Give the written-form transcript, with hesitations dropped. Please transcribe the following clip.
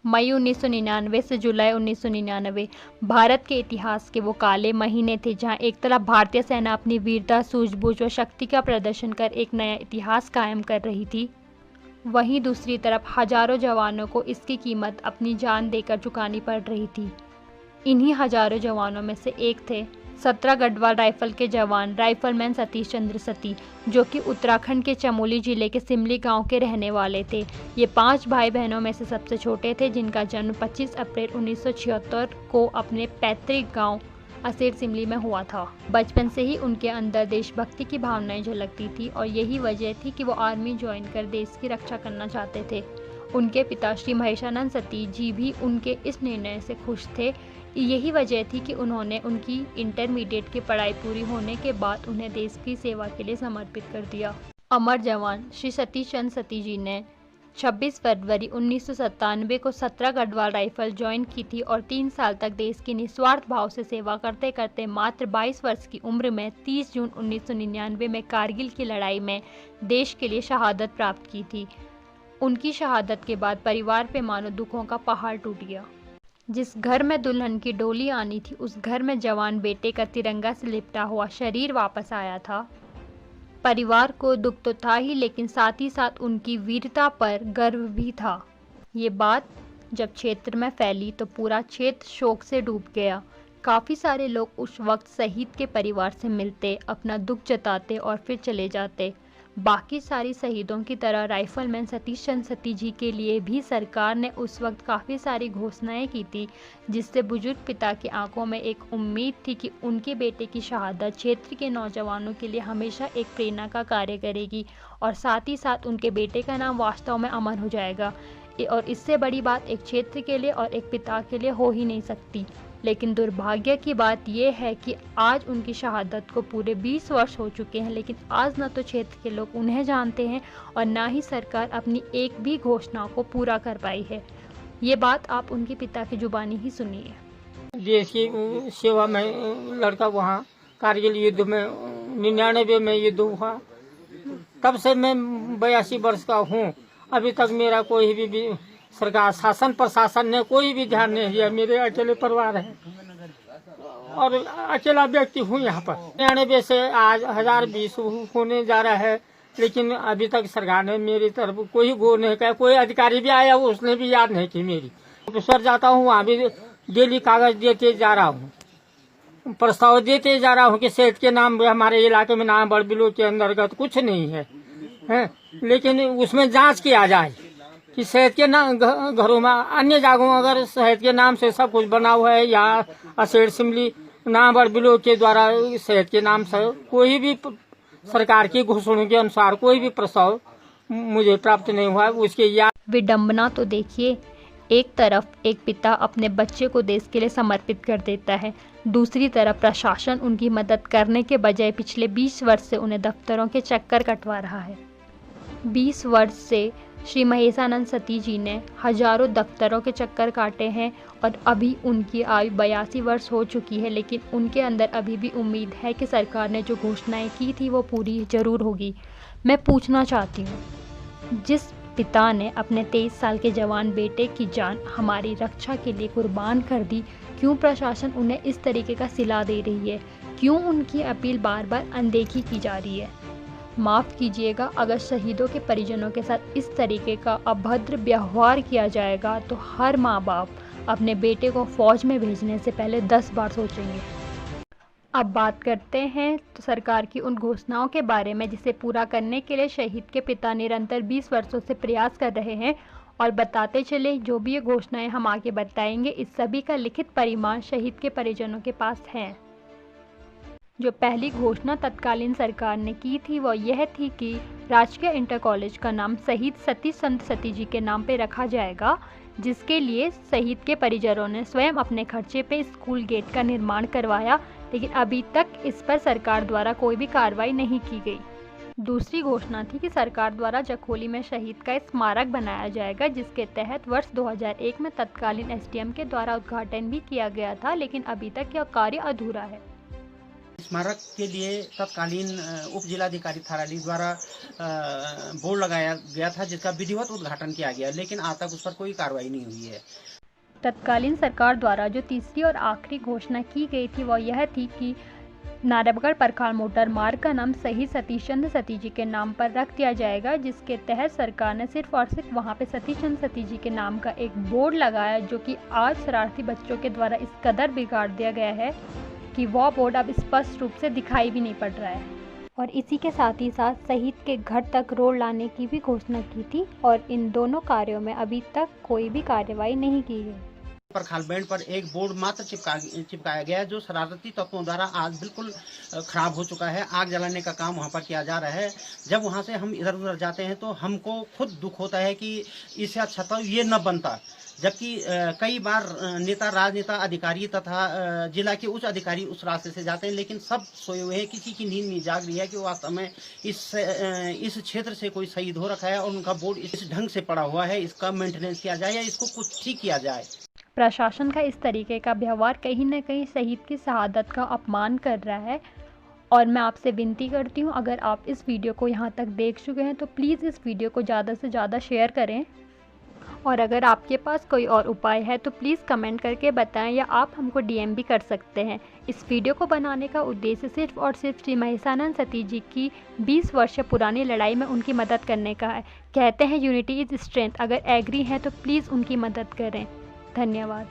मई 1999 से जुलाई 1999 भारत के इतिहास के वो काले महीने थे जहां एक तरफ भारतीय सेना अपनी वीरता, सूझबूझ व शक्ति का प्रदर्शन कर एक नया इतिहास कायम कर रही थी, वहीं दूसरी तरफ हजारों जवानों को इसकी कीमत अपनी जान देकर चुकानी पड़ रही थी। इन्हीं हजारों जवानों में से एक थे 17 गढ़वाल राइफल के जवान राइफलमैन सतीश चंद्र सती, जो कि उत्तराखंड के चमोली जिले के सिमली गांव के रहने वाले थे। ये 5 भाई बहनों में से सबसे छोटे थे, जिनका जन्म 25 अप्रैल 1976 को अपने पैतृक गांव असेर सिमली में हुआ था। बचपन से ही उनके अंदर देशभक्ति की भावनाएं झलकती थी और यही वजह थी कि वो आर्मी ज्वाइन कर देश की रक्षा करना चाहते थे। उनके पिता श्री महेशानंद सती जी भी उनके इस निर्णय से खुश थे। यही वजह थी कि उन्होंने उनकी इंटरमीडिएट की पढ़ाई पूरी होने के बाद उन्हें देश की सेवा के लिए समर्पित कर दिया। अमर जवान श्री सतीश चंद्र सती जी ने 26 फरवरी 1997 को 17 गढ़वाल राइफल ज्वाइन की थी और 3 साल तक देश की निस्वार्थ भाव से सेवा करते करते मात्र 22 वर्ष की उम्र में 30 जून 1999 में कारगिल की लड़ाई में देश के लिए शहादत प्राप्त की थी। उनकी शहादत के बाद परिवार पे मानो दुखों का पहाड़ टूट गया। जिस घर में दुल्हन की डोली आनी थी, उस घर में जवान बेटे का तिरंगा से लिपटा हुआ शरीर वापस आया था। परिवार को दुख तो था ही, लेकिन साथ ही साथ उनकी वीरता पर गर्व भी था। ये बात जब क्षेत्र में फैली तो पूरा क्षेत्र शोक से डूब गया। काफ़ी सारे लोग उस वक्त शहीद के परिवार से मिलते, अपना दुख जताते और फिर चले जाते। बाकी सारी शहीदों की तरह राइफलमैन सतीश चंद्र सती जी के लिए भी सरकार ने उस वक्त काफ़ी सारी घोषणाएं की थी, जिससे बुजुर्ग पिता की आंखों में एक उम्मीद थी कि उनके बेटे की शहादत क्षेत्र के नौजवानों के लिए हमेशा एक प्रेरणा का कार्य करेगी और साथ ही साथ उनके बेटे का नाम वास्तव में अमर हो जाएगा। और इससे बड़ी बात एक क्षेत्र के लिए और एक पिता के लिए हो ही नहीं सकती। लेकिन दुर्भाग्य की बात यह है कि आज उनकी शहादत को पूरे 20 वर्ष हो चुके हैं, लेकिन आज न तो क्षेत्र के लोग उन्हें जानते हैं और ना ही सरकार अपनी एक भी घोषणा को पूरा कर पाई है। ये बात आप उनके पिता की जुबानी ही सुनिए। देश की सेवा में लड़का वहाँ कारगिल युद्ध में 99 में युद्ध हुआ, तब से मैं 82 वर्ष का हूँ। अभी तक मेरा कोई भी सरकार शासन प्रशासन ने कोई भी ध्यान नहीं दिया। मेरे अकेले परिवार है और अकेला व्यक्ति हूँ यहाँ पर। 99 से आज 1020 होने जा रहा है, लेकिन अभी तक सरकार ने मेरी तरफ कोई गौर नहीं किया। कोई अधिकारी भी आया उसने भी याद नहीं की मेरी। ऑफिसर जाता हूँ वहाँ भी डेली कागज देते जा रहा हूँ, प्रस्ताव देते जा रहा हूँ कि सेहत के नाम हमारे इलाके में नाम बड़बिलो के अंतर्गत कुछ नहीं है, लेकिन उसमें जांच किया जाए कि शहद के नाम घरों में अन्य जगहों अगर शहद के नाम से सब कुछ बना हुआ है या असेर सिमली नाम बड़बिलो के द्वारा शहद के नाम से कोई भी सरकार की घोषणा के अनुसार कोई भी प्रस्ताव मुझे प्राप्त नहीं हुआ। उसके याद विडंबना तो देखिए, एक तरफ एक पिता अपने बच्चे को देश के लिए समर्पित कर देता है, दूसरी तरफ प्रशासन उनकी मदद करने के बजाय पिछले 20 वर्ष से उन्हें दफ्तरों के चक्कर कटवा रहा है। 20 वर्ष से श्री महेशानंद सती जी ने हजारों दफ्तरों के चक्कर काटे हैं और अभी उनकी आयु 82 वर्ष हो चुकी है, लेकिन उनके अंदर अभी भी उम्मीद है कि सरकार ने जो घोषणाएं की थी वो पूरी जरूर होगी। मैं पूछना चाहती हूँ, जिस पिता ने अपने 23 साल के जवान बेटे की जान हमारी रक्षा के लिए कुर्बान कर दी, क्यों प्रशासन उन्हें इस तरीके का सिला दे रही है? क्यों उनकी अपील बार बार अनदेखी की जा रही है? माफ़ कीजिएगा, अगर शहीदों के परिजनों के साथ इस तरीके का अभद्र व्यवहार किया जाएगा तो हर माँ बाप अपने बेटे को फौज में भेजने से पहले 10 बार सोचेंगे। अब बात करते हैं तो सरकार की उन घोषणाओं के बारे में जिसे पूरा करने के लिए शहीद के पिता निरंतर 20 वर्षों से प्रयास कर रहे हैं। और बताते चले, जो भी ये घोषणाएं हम आगे बताएंगे, इस सभी का लिखित परिमाण शहीद के परिजनों के पास है। जो पहली घोषणा तत्कालीन सरकार ने की थी वो यह थी कि राजकीय इंटर कॉलेज का नाम शहीद सतीश चंद्र सती जी के नाम पे रखा जाएगा, जिसके लिए शहीद के परिजनों ने स्वयं अपने खर्चे पे स्कूल गेट का निर्माण करवाया, लेकिन अभी तक इस पर सरकार द्वारा कोई भी कार्रवाई नहीं की गई। दूसरी घोषणा थी कि सरकार द्वारा जखोली में शहीद का स्मारक बनाया जाएगा, जिसके तहत वर्ष 2001 में तत्कालीन एसडीएम के द्वारा उद्घाटन भी किया गया था, लेकिन अभी तक यह कार्य अधूरा है। स्मारक के लिए तत्कालीन उप जिलाधिकारी थराली द्वारा बोर्ड लगाया गया था, जिसका विधिवत उद्घाटन किया गया, लेकिन आज तक उस पर कोई कार्रवाई नहीं हुई है। तत्कालीन सरकार द्वारा जो तीसरी और आखिरी घोषणा की गई थी वह यह थी कि नारायणगढ़ परखाल मोटर मार्ग का नाम शहीद सतीश चंद्र सती जी के नाम पर रख दिया जाएगा, जिसके तहत सरकार ने सिर्फ और सिर्फ वहां पे सतीश चंद्र सती जी के नाम का एक बोर्ड लगाया, जो कि आज शरारती बच्चों के द्वारा इस कदर बिगाड़ दिया गया है कि वह बोर्ड अब स्पष्ट रूप से दिखाई भी नहीं पड़ रहा है। और इसी के साथ ही साथ शहीद के घर तक रोड लाने की भी घोषणा की थी, और इन दोनों कार्यों में अभी तक कोई भी कार्रवाई नहीं की गई। परखाल बैंड पर एक बोर्ड मात्र चिपकाया गया है, जो शरारती तत्वों द्वारा आज बिल्कुल खराब हो चुका है। आग जलाने का काम वहां पर किया जा रहा है। जब वहां से हम इधर उधर जाते हैं तो हमको खुद दुख होता है कि इससे अच्छा तो ये न बनता, जबकि कई बार नेता, राजनेता, अधिकारी तथा जिला के उच्च अधिकारी उस रास्ते से जाते हैं, लेकिन सब सोए हुए हैं। किसी की नींद नहीं जाग रही है कि वास्तव में इस क्षेत्र से कोई शहीद हो रखा है और उनका बोर्ड इस ढंग से पड़ा हुआ है। इसका मेंटेनेंस किया जाए या इसको कुछ ठीक किया जाए। प्रशासन का इस तरीके का व्यवहार कहीं न कहीं शहीद की शहादत का अपमान कर रहा है। और मैं आपसे विनती करती हूँ, अगर आप इस वीडियो को यहाँ तक देख चुके हैं तो प्लीज़ इस वीडियो को ज़्यादा से ज़्यादा शेयर करें। और अगर आपके पास कोई और उपाय है तो प्लीज़ कमेंट करके बताएं, या आप हमको DM भी कर सकते हैं। इस वीडियो को बनाने का उद्देश्य सिर्फ और सिर्फ श्री महिषानंद सती जी की 20 वर्ष पुरानी लड़ाई में उनकी मदद करने का है। कहते हैं यूनिटी इज़ स्ट्रेंथ। अगर एग्री हैं तो प्लीज़ उनकी मदद करें। धन्यवाद।